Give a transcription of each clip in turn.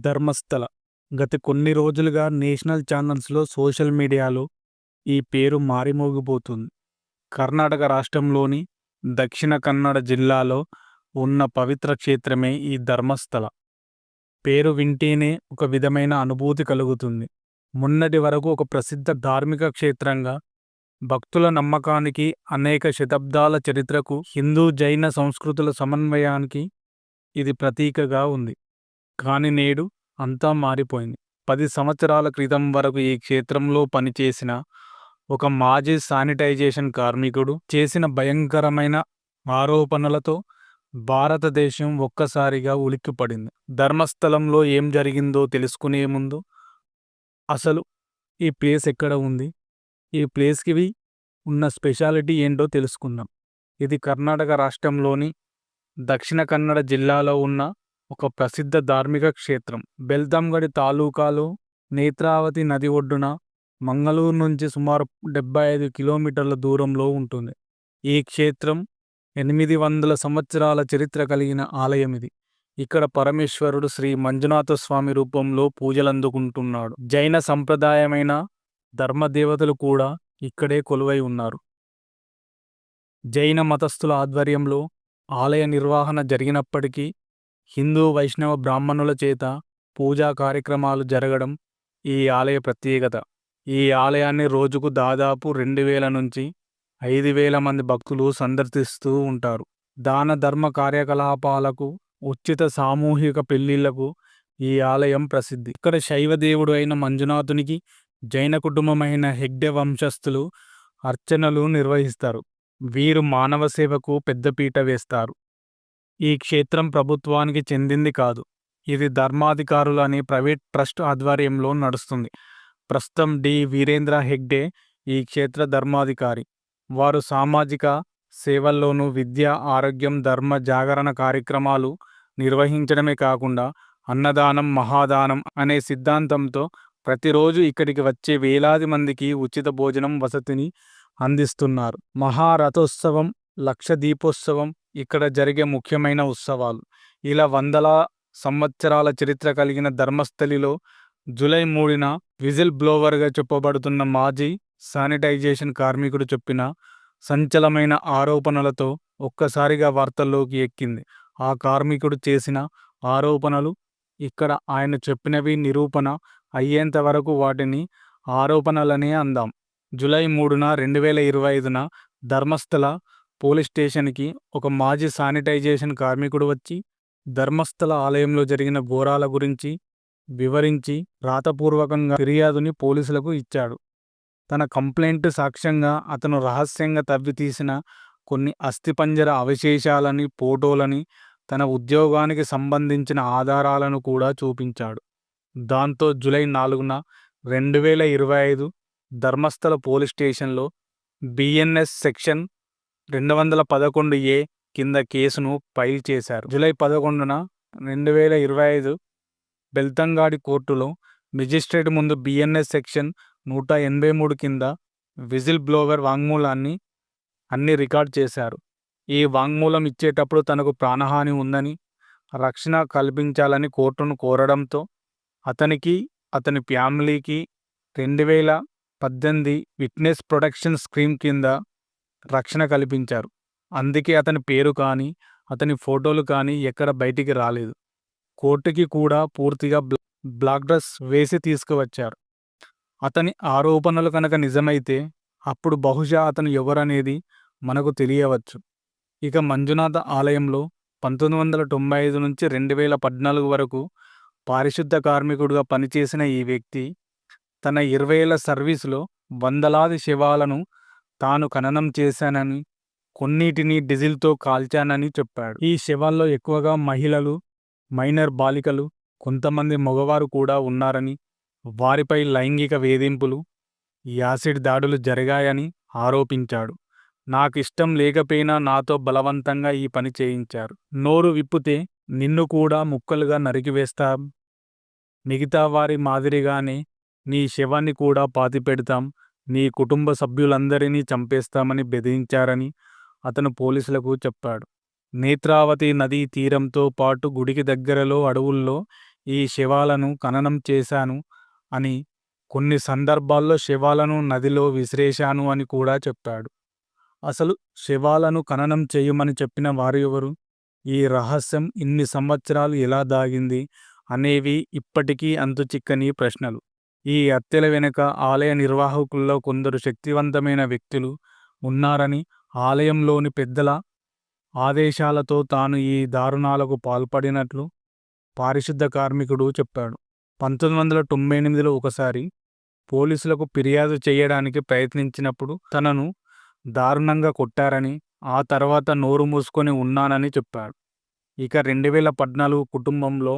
ధర్మస్థల గత కొన్ని రోజులుగా నేషనల్ ఛానల్స్లో సోషల్ మీడియాలో ఈ పేరు మారిమోగిపోతుంది. కర్ణాటక రాష్ట్రంలోని దక్షిణ కన్నడ జిల్లాలో ఉన్న పవిత్ర క్షేత్రమే ఈ ధర్మస్థల. పేరు వింటేనే ఒక విధమైన అనుభూతి కలుగుతుంది. మొన్నటి వరకు ఒక ప్రసిద్ధ ధార్మిక క్షేత్రంగా, భక్తుల నమ్మకానికి, అనేక శతాబ్దాల చరిత్రకు, హిందూ జైన సంస్కృతుల సమన్వయానికి ఇది ప్రతీకగా ఉంది. కానీ నేడు అంతా మారిపోయింది. 10 సంవత్సరాల క్రితం వరకు ఈ క్షేత్రంలో పనిచేసిన ఒక మాజీ శానిటైజేషన్ కార్మికుడు చేసిన భయంకరమైన ఆరోపణలతో భారతదేశం ఒక్కసారిగా ఉలిక్కిపడింది. ధర్మస్థలంలో ఏం జరిగిందో తెలుసుకునే ముందు అసలు ఈ ప్లేస్ ఎక్కడ ఉంది, ఈ ప్లేస్కి ఉన్న స్పెషాలిటీ ఏంటో తెలుసుకుందాం. ఇది కర్ణాటక రాష్ట్రంలోని దక్షిణ కన్నడ జిల్లాలో ఉన్న ఒక ప్రసిద్ధ ధార్మిక క్షేత్రం. బెల్తంగడి తాలూకాలో నేత్రావతి నది ఒడ్డున మంగళూరు నుంచి సుమారు 75 కిలోమీటర్ల దూరంలో ఉంటుంది. ఈ క్షేత్రం 800 సంవత్సరాల చరిత్ర కలిగిన ఆలయం ఇది. ఇక్కడ పరమేశ్వరుడు శ్రీ మంజునాథ స్వామి రూపంలో పూజలందుకుంటున్నాడు. జైన సంప్రదాయమైన ధర్మదేవతలు కూడా ఇక్కడే కొలువై ఉన్నారు. జైన మతస్థుల ఆధ్వర్యంలో ఆలయ నిర్వహణ జరిగినప్పటికీ హిందూ వైష్ణవ బ్రాహ్మణుల చేత పూజా కార్యక్రమాలు జరగడం ఈ ఆలయ ప్రత్యేకత. ఈ ఆలయాన్ని రోజుకు దాదాపు 2000 నుంచి 5000 మంది భక్తులు సందర్శిస్తూ ఉంటారు. దాన ధర్మ కార్యకలాపాలకు, ఉచిత సామూహిక పెళ్లిళ్లకు ఈ ఆలయం ప్రసిద్ధి. ఇక్కడ శైవదేవుడు అయిన మంజునాథునికి జైన కుటుంబమైన హెగ్డే వంశస్థులు అర్చనలు నిర్వహిస్తారు. వీరు మానవ సేవకు పెద్దపీట వేస్తారు. ఈ క్షేత్రం ప్రభుత్వానికి చెందింది కాదు. ఇది ధర్మాధికారులు అనే ప్రైవేట్ ట్రస్ట్ ఆధ్వర్యంలో నడుస్తుంది. ప్రస్తుతం డి వీరేంద్ర హెగ్డే ఈ క్షేత్ర ధర్మాధికారి. వారు సామాజిక సేవల్లోనూ విద్య, ఆరోగ్యం, ధర్మ జాగరణ కార్యక్రమాలు నిర్వహించడమే కాకుండా అన్నదానం, మహాదానం అనే సిద్ధాంతంతో ప్రతిరోజు ఇక్కడికి వచ్చే వేలాది మందికి ఉచిత భోజనం, వసతిని అందిస్తున్నారు. మహారథోత్సవం, లక్ష దీపోత్సవం ఇక్కడ జరిగే ముఖ్యమైన ఉత్సవాలు. ఇలా వందల సంవత్సరాల చరిత్ర కలిగిన ధర్మస్థలిలో జూలై 3న విజిల్ బ్లోవర్గా చెప్పబడుతున్న మాజీ శానిటైజేషన్ కార్మికుడు చెప్పిన సంచలనమైన ఆరోపణలతో ఒక్కసారిగా వార్తల్లోకి ఎక్కింది. ఆ కార్మికుడు చేసిన ఆరోపణలు ఇక్కడ ఆయన చెప్పినవి నిరూపణ అయ్యేంత వరకు వాటిని ఆరోపణలనే అందాం. జూలై 3న 2025న ధర్మస్థల పోలీస్ స్టేషన్కి ఒక మాజీ శానిటైజేషన్ కార్మికుడు వచ్చి ధర్మస్థల ఆలయంలో జరిగిన ఘోరాల గురించి వివరించి రాతపూర్వకంగా ఫిర్యాదుని పోలీసులకు ఇచ్చాడు. తన కంప్లైంట్ సాక్ష్యంగా అతను రహస్యంగా తవ్వితీసిన కొన్ని అస్థిపంజర అవశేషాలని, ఫోటోలని, తన ఉద్యోగానికి సంబంధించిన ఆధారాలను కూడా చూపించాడు. దాంతో జూలై 4న 2025 ధర్మస్థల పోలీస్ స్టేషన్లో బిఎన్ఎస్ సెక్షన్ 211A కింద కేసును ఫైల్ చేశారు. జూలై 11న 2025 బెల్తంగాడి కోర్టులో మెజిస్ట్రేట్ ముందు బిఎన్ఎస్ సెక్షన్ 183 కింద విజిల్ బ్లోవర్ వాంగ్మూలాన్ని అన్ని రికార్డ్ చేశారు. ఈ వాంగ్మూలం ఇచ్చేటప్పుడు తనకు ప్రాణహాని ఉందని, రక్షణ కల్పించాలని కోర్టును కోరడంతో అతనికి, అతని ఫ్యామిలీకి 2018 విట్నెస్ ప్రొటెక్షన్ స్కీమ్ కింద రక్షణ కల్పించారు. అందుకే అతని పేరు కానీ, అతని ఫోటోలు కానీ ఎక్కడ బయటికి రాలేదు. కోర్టుకి కూడా పూర్తిగా బ్లాక్ డ్రెస్ వేసి తీసుకువచ్చారు. అతని ఆరోపణలు కనుక నిజమైతే అప్పుడు బహుశా అతను ఎవరనేది మనకు తెలియవచ్చు. ఇక మంజునాథ ఆలయంలో 1995 నుంచి 2014 వరకు పారిశుద్ధ కార్మికుడిగా పనిచేసిన ఈ వ్యక్తి తన 20 ఏళ్ల సర్వీసులో వందలాది శవాలను తాను ఖననం చేశానని, కొన్నిటిని డీజిల్తో కాల్చానని చెప్పాడు. ఈ శవాల్లో ఎక్కువగా మహిళలు, మైనర్ బాలికలు, కొంతమంది మగవారు కూడా ఉన్నారని, వారిపై లైంగిక వేధింపులు, యాసిడ్ దాడులు జరిగాయని ఆరోపించాడు. నాకు ఇష్టం లేకపోయినా నాతో బలవంతంగా ఈ పని చేయించారు. నోరు విప్పితే నిన్ను కూడా ముక్కలుగా నరికివేస్తాం, మిగతా వారి మాదిరిగానే నీ శవాన్ని కూడా పాతిపెడతాం, నీ కుటుంబ సభ్యులందరినీ చంపేస్తామని బెదిరించారని అతను పోలీసులకు చెప్పాడు. నేత్రావతి నదీ తీరంతో పాటు గుడికి దగ్గరలో అడవుల్లో ఈ శవాలను ఖననం చేశాను అని, కొన్ని సందర్భాల్లో శవాలను నదిలో విసిరేశాను అని కూడా చెప్పాడు. అసలు శవాలను ఖననం చేయమని చెప్పిన వారు ఎవరు? ఈ రహస్యం ఇన్ని సంవత్సరాలు ఎలా దాగింది అనేవి ఇప్పటికీ అంతుచిక్కని ప్రశ్నలు. ఈ హత్యల వెనుక ఆలయ నిర్వాహకుల్లో కొందరు శక్తివంతమైన వ్యక్తులు ఉన్నారని, ఆలయంలోని పెద్దల ఆదేశాలతో తాను ఈ దారుణాలకు పాల్పడినట్లు పారిశుద్ధ కార్మికుడు చెప్పాడు. 1998లో ఒకసారి పోలీసులకు ఫిర్యాదు చేయడానికి ప్రయత్నించినప్పుడు తనను దారుణంగా కొట్టారని, ఆ తర్వాత నోరు మూసుకొని ఉన్నానని చెప్పాడు. ఇక 2014 కుటుంబంలో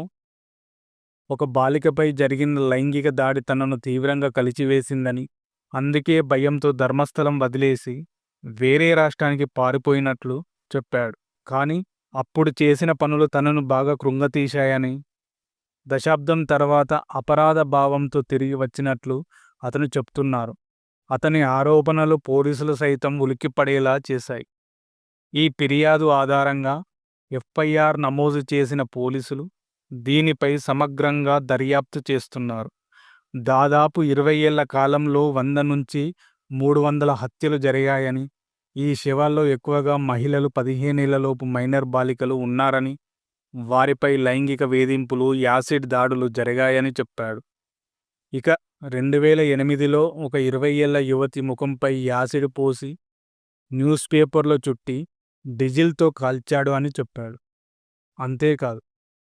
ఒక బాలికపై జరిగిన లైంగిక దాడి తనను తీవ్రంగా కలిచివేసిందని, అందుకే భయంతో ధర్మస్థలం వదిలేసి వేరే రాష్ట్రానికి పారిపోయినట్లు చెప్పాడు. కానీ అప్పుడు చేసిన పనులు తనను బాగా కృంగతీశాయని, దశాబ్దం తర్వాత అపరాధ భావంతో తిరిగి వచ్చినట్లు అతను చెప్తున్నారు. అతని ఆరోపణలు పోలీసులు సైతం ఉలిక్కిపడేలా చేశాయి. ఈ ఫిర్యాదు ఆధారంగా ఎఫ్ఐఆర్ నమోదు చేసిన పోలీసులు దీనిపై సమగ్రంగా దర్యాప్తు చేస్తున్నారు. దాదాపు 20 ఏళ్ల కాలంలో 100 నుంచి 300 హత్యలు జరిగాయని, ఈ శవాల్లో ఎక్కువగా మహిళలు, 15 ఏళ్లలోపు మైనర్ బాలికలు ఉన్నారని, వారిపై లైంగిక వేధింపులు, యాసిడ్ దాడులు జరిగాయని చెప్పాడు. ఇక 2008లో ఒక 20 ఏళ్ల యువతి ముఖంపై యాసిడ్ పోసి న్యూస్ పేపర్లో చుట్టి డీజిల్తో కాల్చాడు అని చెప్పాడు. అంతేకాదు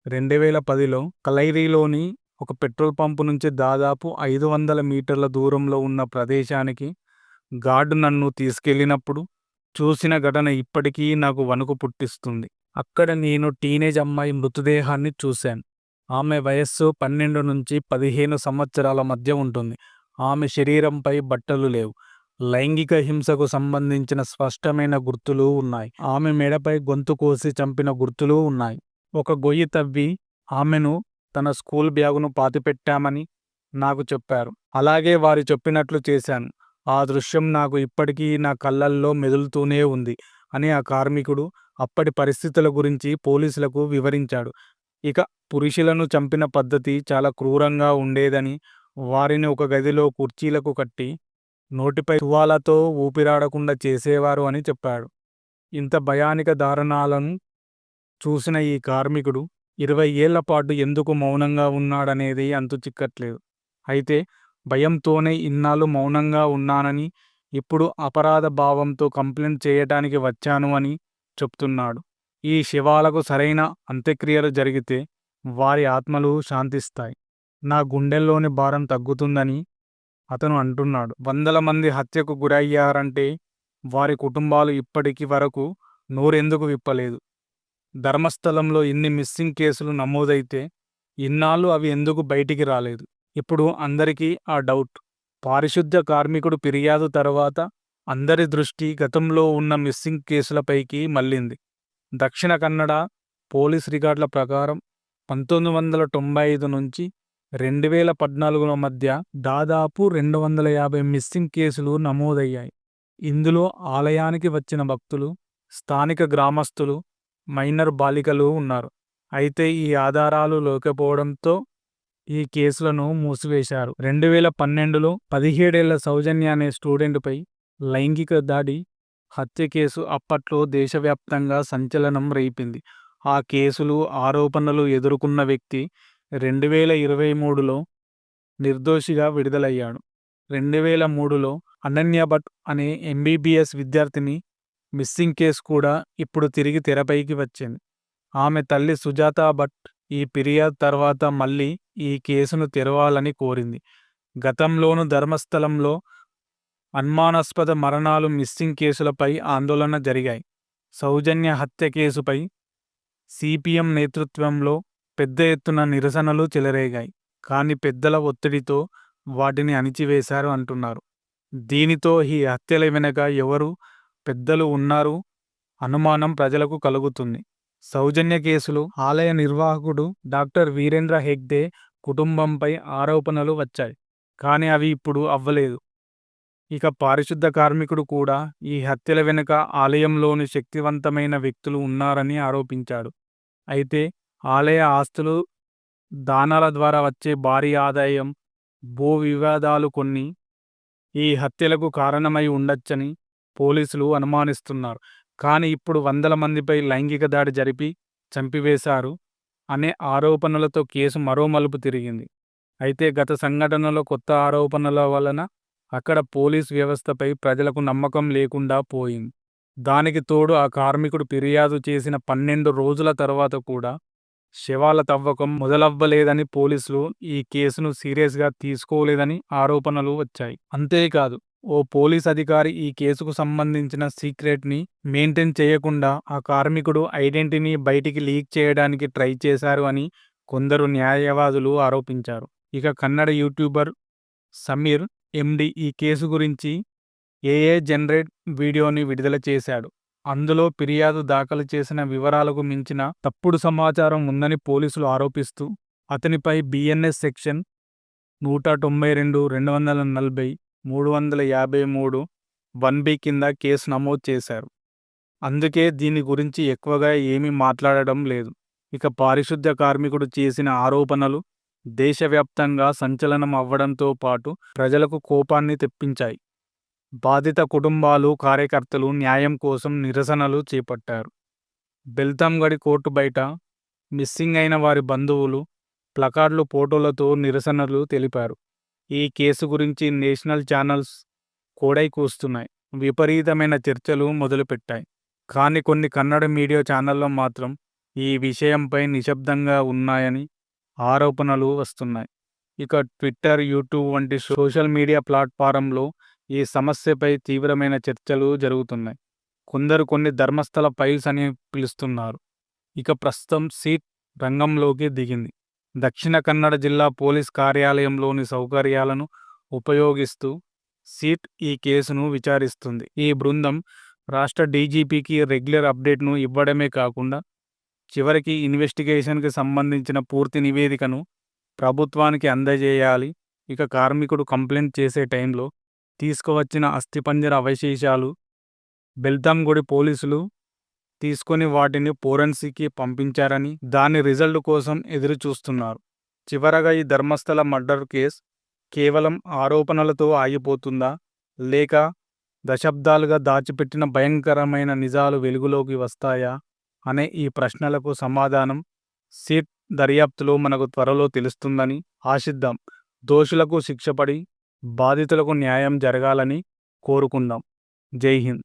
2010లో కలైరీలోని ఒక పెట్రోల్ పంపు నుంచి దాదాపు 500 మీటర్ల దూరంలో ఉన్న ప్రదేశానికి గార్డు నన్ను తీసుకెళ్లినప్పుడు చూసిన ఘటన ఇప్పటికీ నాకు వణుకు పుట్టిస్తుంది. అక్కడ నేను టీనేజ్ అమ్మాయి మృతదేహాన్ని చూశాను. ఆమె వయస్సు 12 నుంచి 15 సంవత్సరాల మధ్య ఉంటుంది. ఆమె శరీరంపై బట్టలు లేవు. లైంగిక హింసకు సంబంధించిన స్పష్టమైన గుర్తులు ఉన్నాయి. ఆమె మెడపై గొంతు కోసి చంపిన గుర్తులు ఉన్నాయి. ఒక గొయ్యి తవ్వి ఆమెను తన స్కూల్ బ్యాగును పాతిపెట్టామని నాకు చెప్పారు. అలాగే వారు చెప్పినట్లు చేశాను. ఆ దృశ్యం నాకు ఇప్పటికీ నా కళ్ళల్లో మెదులుతూనే ఉంది అని ఆ కార్మికుడు అప్పటి పరిస్థితుల గురించి పోలీసులకు వివరించాడు. ఇక పురుషులను చంపిన పద్ధతి చాలా క్రూరంగా ఉండేదని, వారిని ఒక గదిలో కుర్చీలకు కట్టి నోటిపై తువాలతో ఊపిరాడకుండా చేసేవారు అని చెప్పాడు. ఇంత భయానక దారుణాలను చూసిన ఈ కార్మికుడు 20 ఏళ్ల పాటు ఎందుకు మౌనంగా ఉన్నాడనేది అంతుచిక్కట్లేదు. అయితే భయంతోనే ఇన్నాళ్ళు మౌనంగా ఉన్నానని, ఇప్పుడు అపరాధ భావంతో కంప్లైంట్ చేయటానికి వచ్చాను అని చెప్తున్నాడు. ఈ శవాలకు సరైన అంత్యక్రియలు జరిగితే వారి ఆత్మలు శాంతిస్తాయి. నా గుండెల్లోని భారం తగ్గుతుందని అతను అంటున్నాడు. 100 మంది హత్యకు గురయ్యారంటే వారి కుటుంబాలు ఇప్పటికి వరకు నోరెందుకు విప్పలేదు? ధర్మస్థలంలో ఇన్ని మిస్సింగ్ కేసులు నమోదైతే ఇన్నాళ్ళు అవి ఎందుకు బయటికి రాలేదు? ఇప్పుడు అందరికీ ఆ డౌట్. పారిశుద్ధ కార్మికుడు ఫిర్యాదు తర్వాత అందరి దృష్టి గతంలో ఉన్న మిస్సింగ్ కేసులపైకి మళ్లింది. దక్షిణ కన్నడ పోలీస్ రికార్డుల ప్రకారం 1995 నుంచి 2014 మధ్య దాదాపు 250 మిస్సింగ్ కేసులు నమోదయ్యాయి. ఇందులో ఆలయానికి వచ్చిన భక్తులు, స్థానిక గ్రామస్తులు, మైనర్ బాలికలు ఉన్నారు. అయితే ఈ ఆధారాలు లేకపోవడంతో ఈ కేసులను మూసివేశారు. 2012లో 17 ఏళ్ల సౌజన్య అనే స్టూడెంట్పై లైంగిక దాడి హత్య కేసు అప్పట్లో దేశవ్యాప్తంగా సంచలనం రేపింది. ఆ కేసులు, ఆరోపణలు ఎదుర్కొన్న వ్యక్తి 2023లో నిర్దోషిగా విడుదలయ్యాడు. 2003లో అనన్య భట్ అనే ఎంబీబీఎస్ విద్యార్థిని మిస్సింగ్ కేసు కూడా ఇప్పుడు తిరిగి తెరపైకి వచ్చింది. ఆమె తల్లి సుజాతా భట్ ఈ ఫిర్యాదు తర్వాత మళ్ళీ ఈ కేసును తెరవాలని కోరింది. గతంలోనూ ధర్మస్థలంలో అనుమానాస్పద మరణాలు, మిస్సింగ్ కేసులపై ఆందోళన జరిగాయి. సౌజన్య హత్య కేసుపై సిపిఎం నేతృత్వంలో పెద్ద ఎత్తున నిరసనలు చెలరేగాయి. కానీ పెద్దల ఒత్తిడితో వాటిని అణిచివేశారు అంటున్నారు. దీనితో ఈ హత్యల వెనుక ఎవరు పెద్దలు ఉన్నారు అనుమానం ప్రజలకు కలుగుతుంది. సౌజన్య కేసులో ఆలయ నిర్వాహకుడు డాక్టర్ వీరేంద్ర హెగ్డే కుటుంబంపై ఆరోపణలు వచ్చాయి. కానీ అవి ఇప్పుడు అవ్వలేదు. ఇక పారిశుద్ధ కార్మికుడు కూడా ఈ హత్యల వెనుక ఆలయంలోని శక్తివంతమైన వ్యక్తులు ఉన్నారని ఆరోపించాడు. అయితే ఆలయ ఆస్తులు దానాల ద్వారా వచ్చే భారీ ఆదాయం, భూ వివాదాలు కొన్ని ఈ హత్యలకు కారణమై ఉండొచ్చని పోలీసులు అనుమానిస్తున్నారు. కానీ ఇప్పుడు వందల మందిపై లైంగిక దాడి జరిపి చంపివేశారు అనే ఆరోపణలతో కేసు మరో మలుపు తిరిగింది. అయితే గత సంఘటనలో కొత్త ఆరోపణల వలన అక్కడ పోలీస్ వ్యవస్థపై ప్రజలకు నమ్మకం లేకుండా పోయింది. దానికి తోడు ఆ కార్మికుడు ఫిర్యాదు చేసిన 12 రోజుల తర్వాత కూడా శవాల తవ్వకం మొదలవ్వలేదని, పోలీసులు ఈ కేసును సీరియస్గా తీసుకోలేదని ఆరోపణలు వచ్చాయి. అంతేకాదు, ఓ పోలీస్ అధికారి ఈ కేసుకు సంబంధించిన సీక్రెట్ని మెయింటైన్ చేయకుండా ఆ కార్మికుడు ఐడెంటిటీని బయటికి లీక్ చేయడానికి ట్రై చేశారు అని కొందరు న్యాయవాదులు ఆరోపించారు. ఇక కన్నడ యూట్యూబర్ సమీర్ ఎండి ఈ కేసు గురించి ఏఏ జనరేట్ వీడియోని విడుదల చేశాడు. అందులో ఫిర్యాదు దాఖలు చేసిన వివరాలకు మించిన తప్పుడు సమాచారం ఉందని పోలీసులు ఆరోపిస్తూ అతనిపై బిఎన్ఎస్ సెక్షన్ 192, 240, 353, 1B కింద కేసు నమోదు చేశారు. అందుకే దీని గురించి ఎక్కువగా ఏమీ మాట్లాడడం లేదు. ఇక పారిశుద్ధ్య కార్మికుడు చేసిన ఆరోపణలు దేశవ్యాప్తంగా సంచలనం అవ్వడంతో పాటు ప్రజలకు కోపాన్ని తెప్పించాయి. బాధిత కుటుంబాలు, కార్యకర్తలు న్యాయం కోసం నిరసనలు చేపట్టారు. బెల్తంగడి కోర్టు బయట మిస్సింగ్ అయిన వారి బంధువులు ప్లకార్డులు, ఫోటోలతో నిరసనలు తెలిపారు. ఈ కేసు గురించి నేషనల్ ఛానల్స్ కోడై కూస్తున్నాయి. విపరీతమైన చర్చలు మొదలుపెట్టాయి. కానీ కొన్ని కన్నడ మీడియా ఛానల్లో మాత్రం ఈ విషయంపై నిశ్శబ్దంగా ఉన్నాయని ఆరోపణలు వస్తున్నాయి. ఇక ట్విట్టర్, యూట్యూబ్ వంటి సోషల్ మీడియా ప్లాట్ఫారంలో ఈ సమస్యపై తీవ్రమైన చర్చలు జరుగుతున్నాయి. కొందరు కొన్ని ధర్మస్థల ఫైల్స్ అని పిలుస్తున్నారు. ఇక ప్రస్తుతం సీట్ రంగంలోకి దిగింది. దక్షిణ కన్నడ జిల్లా పోలీస్ కార్యాలయంలోని సౌకర్యాలను ఉపయోగిస్తూ సీట్ ఈ కేసును విచారిస్తుంది. ఈ బృందం రాష్ట్ర డీజీపీకి రెగ్యులర్ అప్డేట్ను ఇవ్వడమే కాకుండా చివరికి ఇన్వెస్టిగేషన్కి సంబంధించిన పూర్తి నివేదికను ప్రభుత్వానికి అందజేయాలి. ఇక కార్మికుడు కంప్లైంట్ చేసే టైంలో తీసుకువచ్చిన అస్థిపంజర అవశేషాలు బెల్తంగుడి పోలీసులు తీసుకొని వాటిని ఫోరెన్సిక్కి పంపించారని, దాని రిజల్ట్ కోసం ఎదురు చూస్తున్నారు. చివరగా ఈ ధర్మస్థల మర్డర్ కేసు కేవలం ఆరోపణలతో ఆగిపోతుందా, లేక దశాబ్దాలుగా దాచిపెట్టిన భయంకరమైన నిజాలు వెలుగులోకి వస్తాయా అనే ఈ ప్రశ్నలకు సమాధానం సీట్ దర్యాప్తులో మనకు త్వరలో తెలుస్తుందని ఆశిద్దాం. దోషులకు శిక్ష పడి బాధితులకు న్యాయం జరగాలని కోరుకుందాం. జై హింద్.